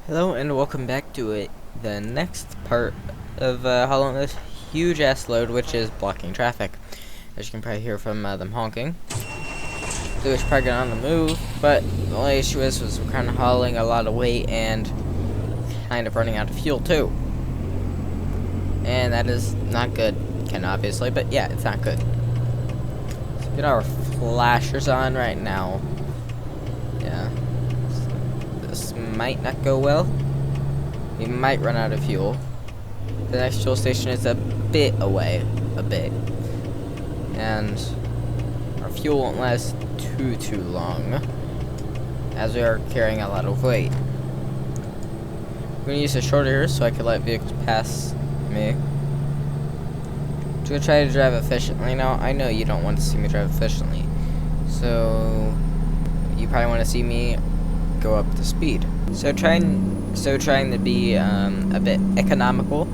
Hello and welcome back to the next part of hauling this huge ass load, which is blocking traffic. As you can probably hear from them honking. So it's probably on the move, but the only issue was we're kind of hauling a lot of weight and kind of running out of fuel too. And that is not good, obviously, but yeah, it's not good. Let's get our flashers on right now. Yeah. This might not go well. We might run out of fuel. The next fuel station is a bit away. And our fuel won't last too long, as we are carrying a lot of weight. I'm going to use a shorter here so I can let vehicles pass me. I'm going to try to drive efficiently. Now, I know you don't want to see me drive efficiently, so you probably want to see me go up the speed. So trying to be a bit economical,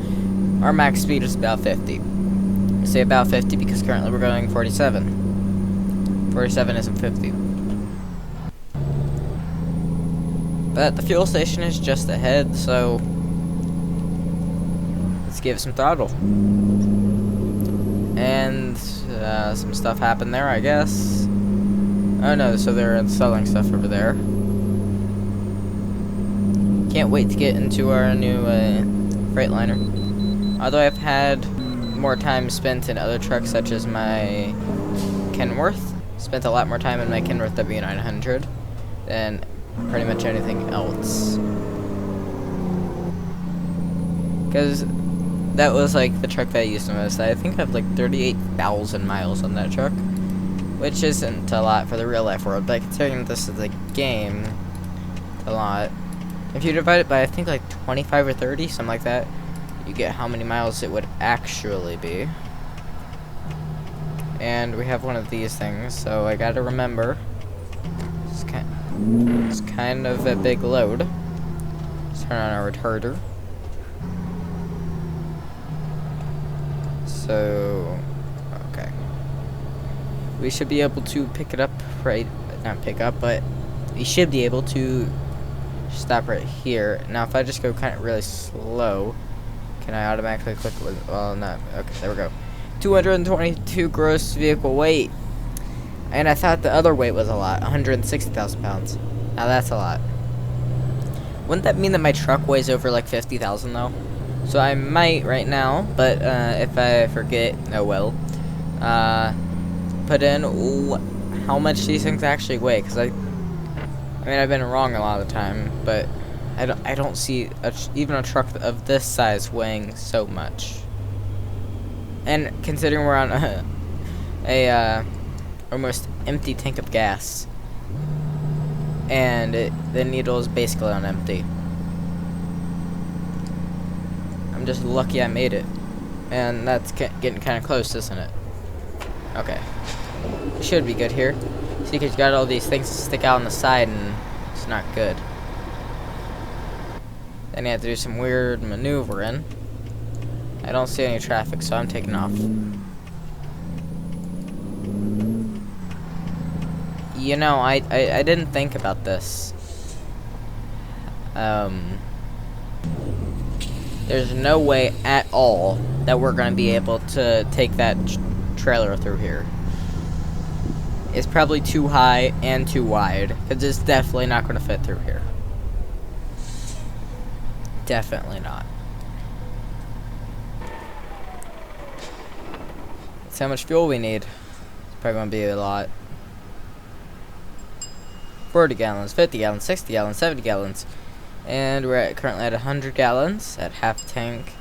our max speed is about 50. I say about 50 because currently we're going 47. 47 isn't 50. But the fuel station is just ahead, so let's give it some throttle. And some stuff happened there, I guess. Oh no, so they're installing stuff over there. Can't wait to get into our new Freightliner. Although I've had more time spent in other trucks, such as my Kenworth. Spent a lot more time in my Kenworth W900 than pretty much anything else. Because that was like the truck that I used the most. I think I have like 38,000 miles on that truck, which isn't a lot for the real life world, but considering this is a game, a lot. If you divide it by, I think, like 25 or 30, something like that, you get how many miles it would actually be. And we have one of these things, so I gotta remember. It's kind of a big load. Let's turn on our retarder. So, okay. We should be able to pick it up not pick up, but we should be able to stop right here. Now if I just go kind of really slow, can I automatically click with, well, not, okay, there we go. 222 gross vehicle weight. And I thought the other weight was a lot, 160,000 pounds. Now that's a lot. Wouldn't that mean that my truck weighs over like 50,000 though? So I might right now, but if I forget, oh well. Put in how much these things actually weigh, because I mean, I've been wrong a lot of the time, but I don't see even a truck of this size weighing so much. And considering we're on a almost empty tank of gas, and the needle is basically on empty. I'm just lucky I made it, and that's getting kind of close, isn't it? Okay, should be good here. See, because you got all these things to stick out on the side, and it's not good. Then you have to do some weird maneuvering. I don't see any traffic, so I'm taking off. You know, I didn't think about this. There's no way at all that we're going to be able to take that trailer through here. It's probably too high and too wide, because it's definitely not going to fit through here. Definitely not. That's how much fuel we need. It's probably going to be a lot. 40 gallons, 50 gallons, 60 gallons, 70 gallons. And we're currently at 100 gallons at half tank.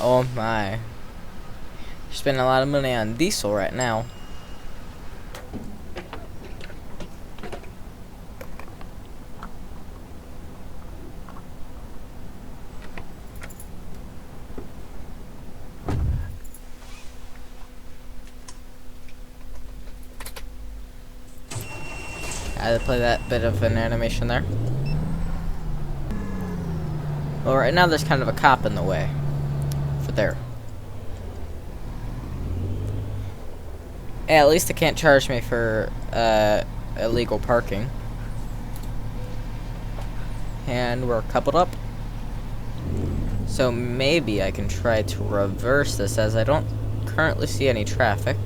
Oh my. Spending a lot of money on diesel right now. I had to play that bit of an animation there. Well, right now there's kind of a cop in the way. For there. Yeah, at least they can't charge me for illegal parking. And we're coupled up. So maybe I can try to reverse this, as I don't currently see any traffic.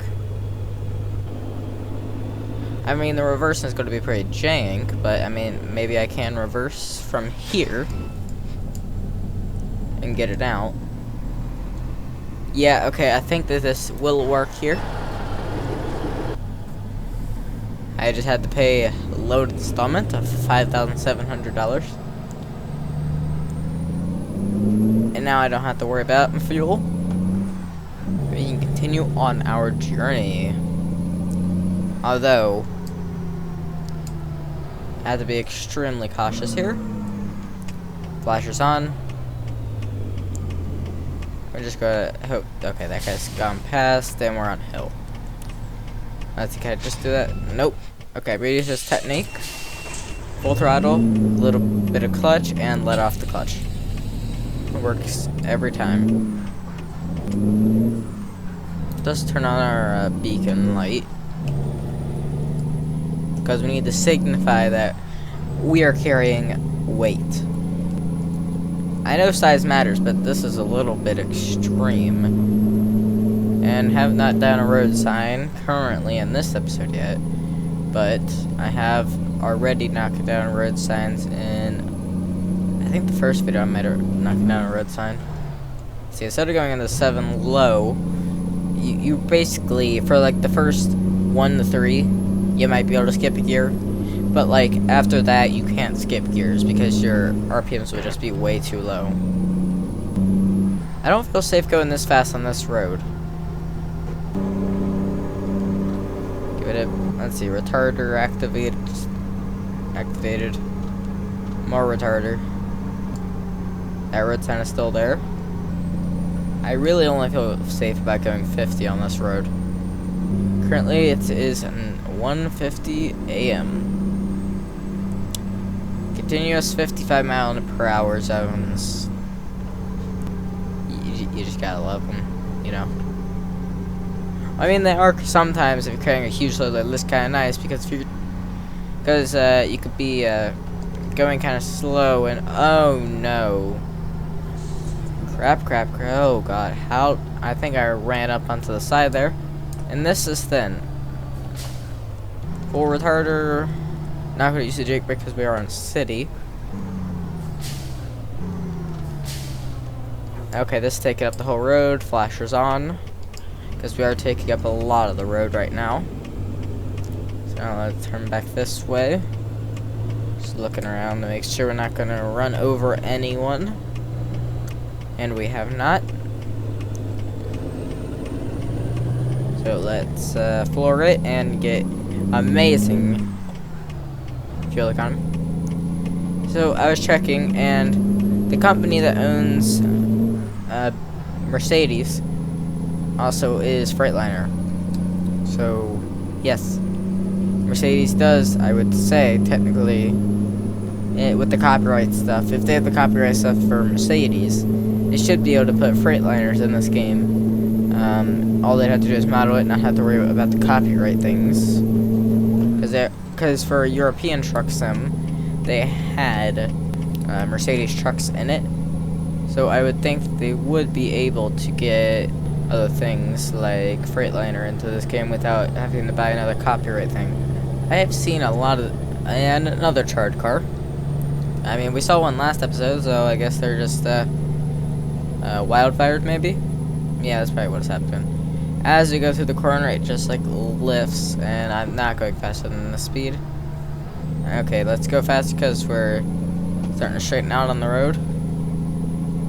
I mean, the reversing is going to be pretty jank, but I mean, maybe I can reverse from here and get it out. Yeah, okay, I think that this will work here. I just had to pay a load installment of $5,700. And now I don't have to worry about fuel. We can continue on our journey. Although, I have to be extremely cautious here. Flashers on. We're just gonna hope. Okay, that guy's gone past. Then we're on hill. Let's see, can I just do that? Nope. Okay, we use this technique. Full throttle, a little bit of clutch, and let off the clutch. It works every time. Let's turn on our beacon light, because we need to signify that we are carrying weight. I know size matters, but this is a little bit extreme. And have not done a road sign currently in this episode yet, but I have already knocked down road signs in, I think the first video I might have knocked down a road sign. See, instead of going into 7 low, you basically, for like the first 1 to 3, you might be able to skip a gear. But like after that, you can't skip gears because your RPMs would just be way too low. I don't feel safe going this fast on this road. Give it a, let's see, retarder activated. More retarder. That road sign is still there. I really only feel safe about going 50 on this road. Currently it is 1:50 a.m. Continuous 55-mile-per-hour zones. You just gotta love them, you know. I mean, they are sometimes, if you're carrying a huge load like this, kind of nice, because you could be going kind of slow and oh no, crap! Oh god, how? I think I ran up onto the side there, and this is thin. Full retarder. Not going to use the Jake brake because we are in city. Okay, this is taking up the whole road. Flashers on, because we are taking up a lot of the road right now. So now let's turn back this way. Just looking around to make sure we're not going to run over anyone. And we have not. So let's floor it and get amazing fuel economy. So I was checking, and the company that owns Mercedes also is Freightliner. So yes, Mercedes does, I would say, technically, with the copyright stuff. If they have the copyright stuff for Mercedes, they should be able to put Freightliners in this game. All they'd have to do is model it, not have to worry about the copyright things. Because for European Truck Sim, they had Mercedes trucks in it. So I would think they would be able to get other things like Freightliner into this game without having to buy another copyright thing. I have seen a lot of, and another charred car. I mean, we saw one last episode, so I guess they're just wildfired maybe? Yeah, that's probably what's happening. As we go through the corner, it just like lifts, and I'm not going faster than the speed. Okay, let's go fast because we're starting to straighten out on the road.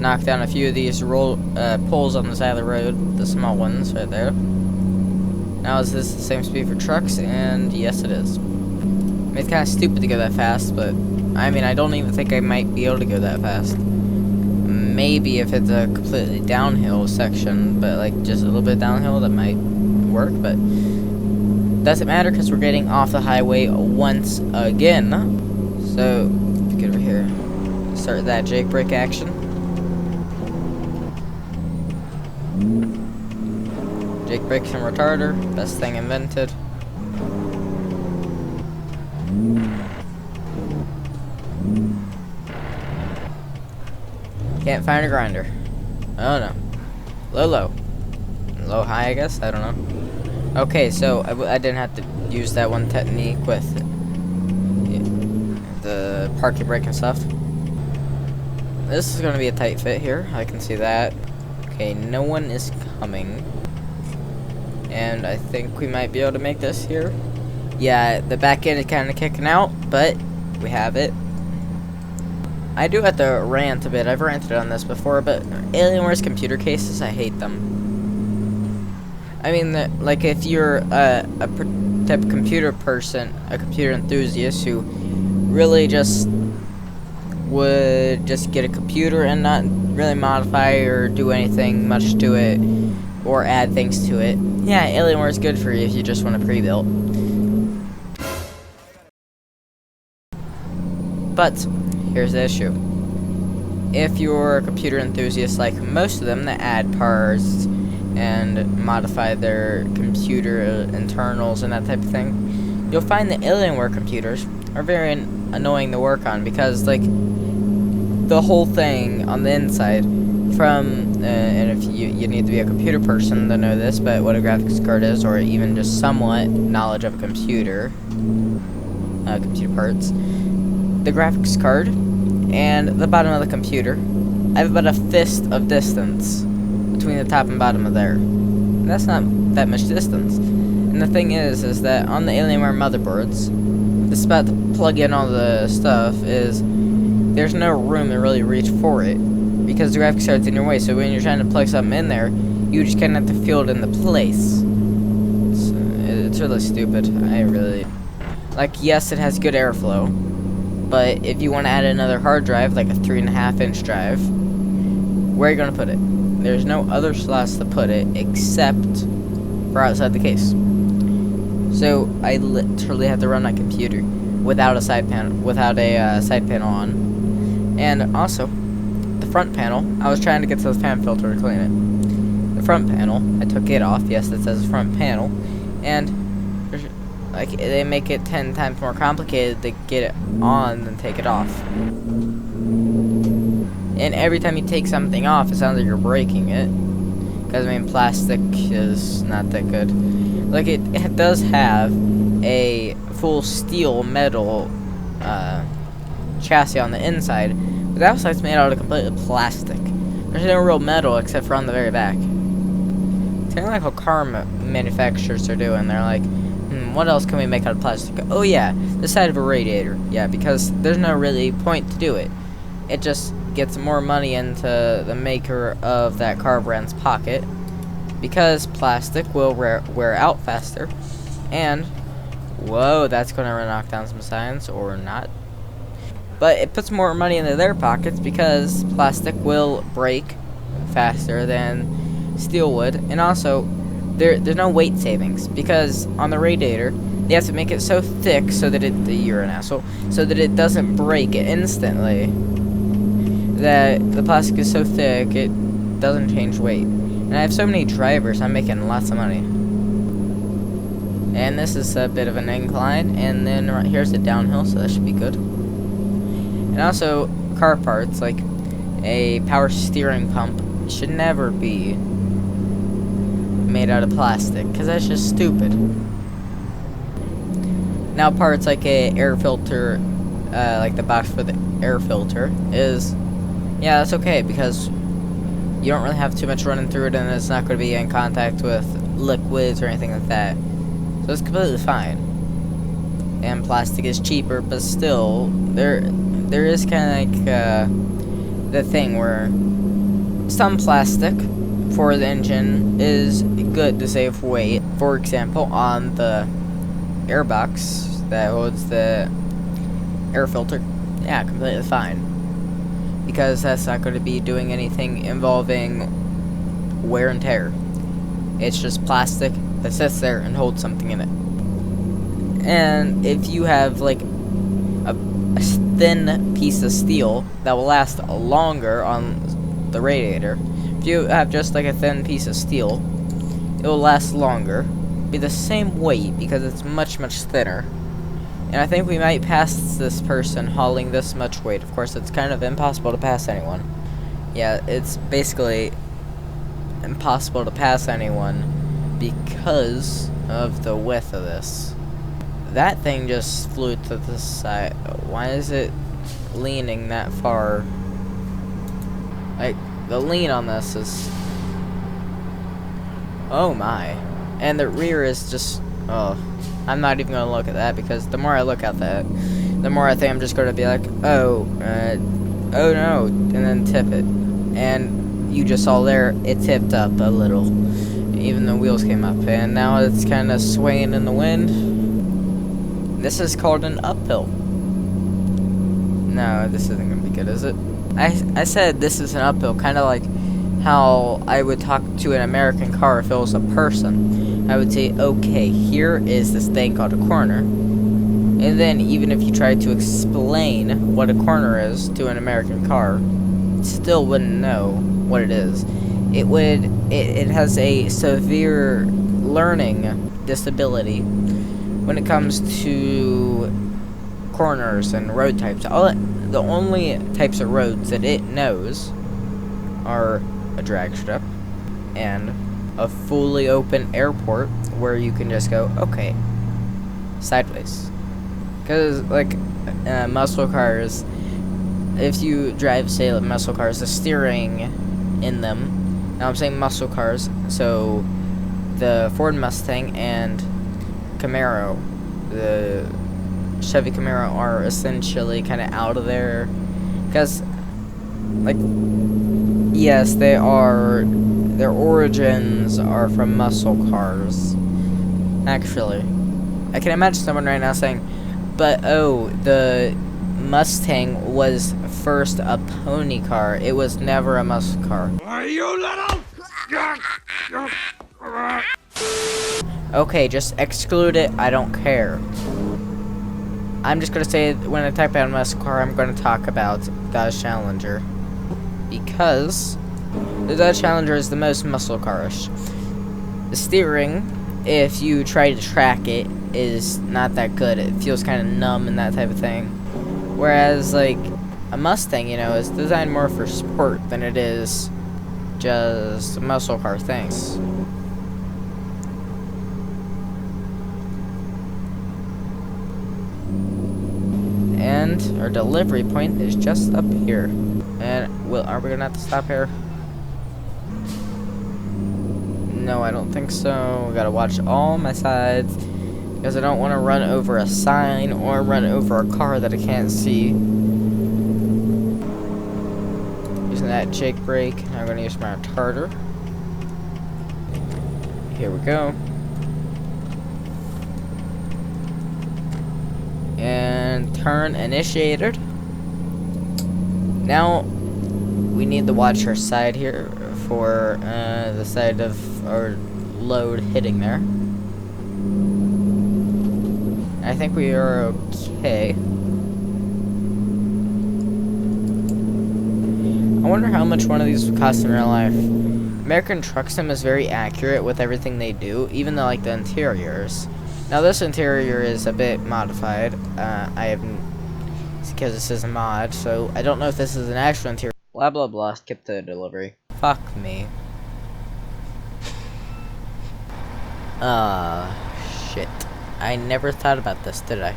Knock down a few of these poles on the side of the road, the small ones right there. Now is this the same speed for trucks? And yes, it is. I mean, it's kind of stupid to go that fast, but I mean, I don't even think I might be able to go that fast. Maybe if it's a completely downhill section, but like just a little bit downhill, that might work, but doesn't matter because we're getting off the highway once again. So get over here, start that Jake brake action. Jake brakes and retarder, best thing invented. Can't find a grinder. Oh no. Low. Low high, I guess? I don't know. Okay, so I didn't have to use that one technique with the parking brake and stuff. This is going to be a tight fit here. I can see that. Okay, no one is coming. And I think we might be able to make this here. Yeah, the back end is kind of kicking out, but we have it. I do have to rant a bit. I've ranted on this before, but Alienware's computer cases, I hate them. I mean, like, if you're a type of computer person, a computer enthusiast who really just would just get a computer and not really modify or do anything much to it or add things to it, yeah, Alienware is good for you if you just want a pre-built. But here's the issue. If you're a computer enthusiast like most of them that add parts and modify their computer internals and that type of thing, you'll find that Alienware computers are very annoying to work on because, like, the whole thing on the inside from, and if you need to be a computer person to know this, but what a graphics card is, or even just somewhat knowledge of a computer, computer parts, the graphics card and the bottom of the computer, I have about a fist of distance between the top and bottom of there. And that's not that much distance. And the thing is that on the Alienware motherboards, the spot to plug in all the stuff is there's no room to really reach for it because the graphics card's in your way. So when you're trying to plug something in there, you just kind of have to feel it into place. It's really stupid. I really like. Yes, it has good airflow, but if you want to add another hard drive, like a 3.5-inch drive, where are you gonna put it? There's no other slots to put it except for outside the case. So I literally have to run my computer without a side panel, on. And also, the front panel, I was trying to get to the fan filter to clean it. The front panel, I took it off. Yes, it says front panel, and like they make it 10 times more complicated to get it on than take it off. And every time you take something off, it sounds like you're breaking it. Because, I mean, plastic is not that good. Like, it does have a full steel metal chassis on the inside, but the outside's made out of completely plastic. There's no real metal except for on the very back. It's kind of like what car manufacturers are doing. They're like, what else can we make out of plastic? Oh, yeah, the side of a radiator. Yeah, because there's no really point to do it. It just gets more money into the maker of that car brand's pocket because plastic will wear out faster, and whoa, that's gonna knock down some signs or not, but it puts more money into their pockets because plastic will break faster than steel would. And also there's no weight savings because on the radiator they have to make it so thick so that you're an asshole, so that it doesn't break instantly. That the plastic is so thick it doesn't change weight. And I have so many drivers, I'm making lots of money. And this is a bit of an incline, and then right here's the downhill, so that should be good. And also, car parts, like a power steering pump, should never be made out of plastic, because that's just stupid. Now parts like a air filter, like the box for the air filter, is, yeah, that's okay, because you don't really have too much running through it, and it's not going to be in contact with liquids or anything like that. So it's completely fine. And plastic is cheaper, but still, there is kind of like the thing where some plastic for the engine is good to save weight. For example, on the airbox that holds the air filter, yeah, completely fine. Because that's not going to be doing anything involving wear and tear. It's just plastic that sits there and holds something in it. And if you have like a thin piece of steel that will last longer on the radiator, if you have just like a thin piece of steel, it will last longer, be the same weight because it's much, much thinner. And I think we might pass this person hauling this much weight. Of course, it's kind of impossible to pass anyone. Yeah, it's basically impossible to pass anyone because of the width of this. That thing just flew to the side. Why is it leaning that far? Like, the lean on this is... Oh my. And the rear is just... Oh, I'm not even gonna look at that, because the more I look at that, the more I think I'm just gonna be like, oh no, and then tip it. And you just saw there, it tipped up a little. Even the wheels came up, and now it's kind of swaying in the wind. This is called an uphill. No, this isn't gonna be good, is it? I said this is an uphill, kind of like how I would talk to an American car if it was a person. I would say, okay, here is this thing called a corner. And then even if you tried to explain what a corner is to an American car, it still wouldn't know what it is. It has a severe learning disability when it comes to corners and road types. The only types of roads that it knows are a drag strip and a fully open airport where you can just go, okay, sideways. Because, like, muscle cars, if you drive, say, like, muscle cars, the steering in them, now I'm saying muscle cars, so the Ford Mustang and Camaro, the Chevy Camaro are essentially kind of out of there. Because, like, yes, they are, their origins are from muscle cars, actually. I can imagine someone right now saying, but oh, the Mustang was first a pony car. It was never a muscle car. Are you little? Okay, just exclude it. I don't care. I'm just gonna say when I type out muscle car, I'm gonna talk about Dodge Challenger, because the Dodge Challenger is the most muscle carish. The steering, if you try to track it, is not that good. It feels kind of numb and that type of thing. Whereas, like, a Mustang, you know, is designed more for sport than it is just muscle car things. And our delivery point is just up here. And are we gonna have to stop here? No, I don't think so. We gotta watch all my sides, because I don't want to run over a sign or run over a car that I can't see. Using that Jake brake, I'm going to use my retarder. Here we go. And turn initiated. Now, we need to watch our side here for the side of our load hitting there. I think we are okay. I wonder how much one of these would cost in real life. American Truck Sim is very accurate with everything they do, even though, like, the interiors. Now this interior is a bit modified. I haven't, because this is a mod, so I don't know if this is an actual interior. Blah blah blah. Skip the delivery. Fuck me. Shit. I never thought about this, did I?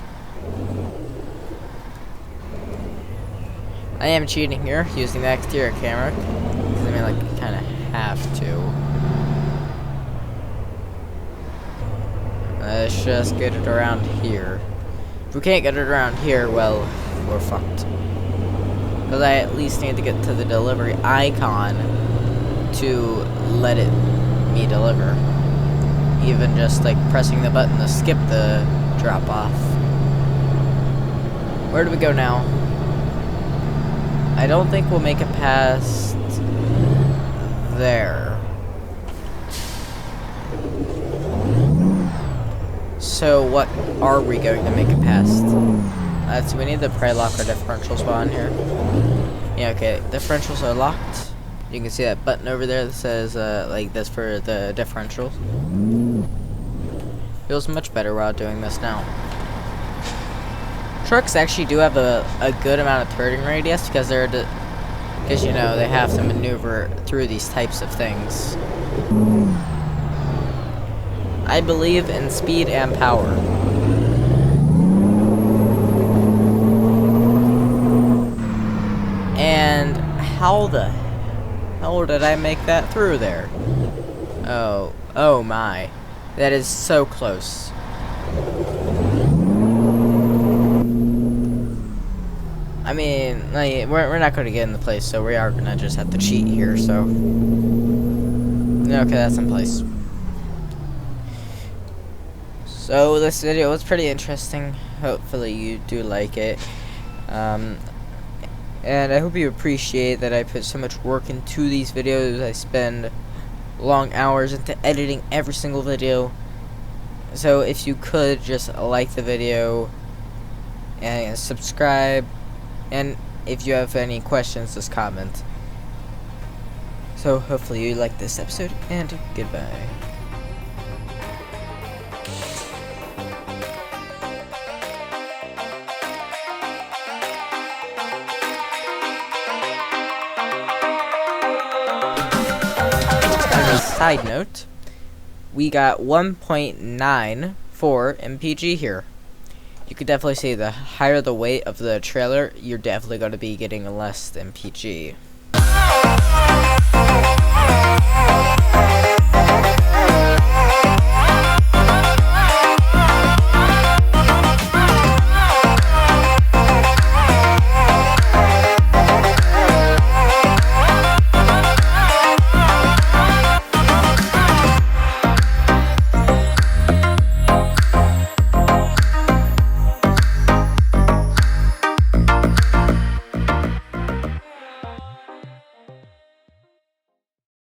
I am cheating here, using the exterior camera, because I mean, like, kind of have to. Let's just get it around here. If we can't get it around here, well, we're fucked. Because I at least need to get to the delivery icon to let me deliver. Even just, like, pressing the button to skip the drop off. Where do we go now? I don't think we'll make it past there. So what are we going to make it past? So we need to probably lock our differential spot in here. Yeah, okay, differentials are locked. You can see that button over there that says, like, this for the differentials. Feels much better while doing this now. Trucks actually do have a good amount of turning radius, because they're Because, you know, they have to maneuver through these types of things. I believe in speed and power. And how the hell did I make that through there? Oh my. That is so close. I mean, like, we're not going to get in the place, so we are going to just have to cheat here, so. Okay, that's in place. So, this video was pretty interesting. Hopefully you do like it. And I hope you appreciate that I put so much work into these videos. I spend long hours into editing every single video. So, if you could just like the video and subscribe. And if you have any questions, just comment. So hopefully you liked this episode, and goodbye. As a side note, we got 1.9 for MPG here. You could definitely see the higher the weight of the trailer, you're definitely going to be getting less than PG.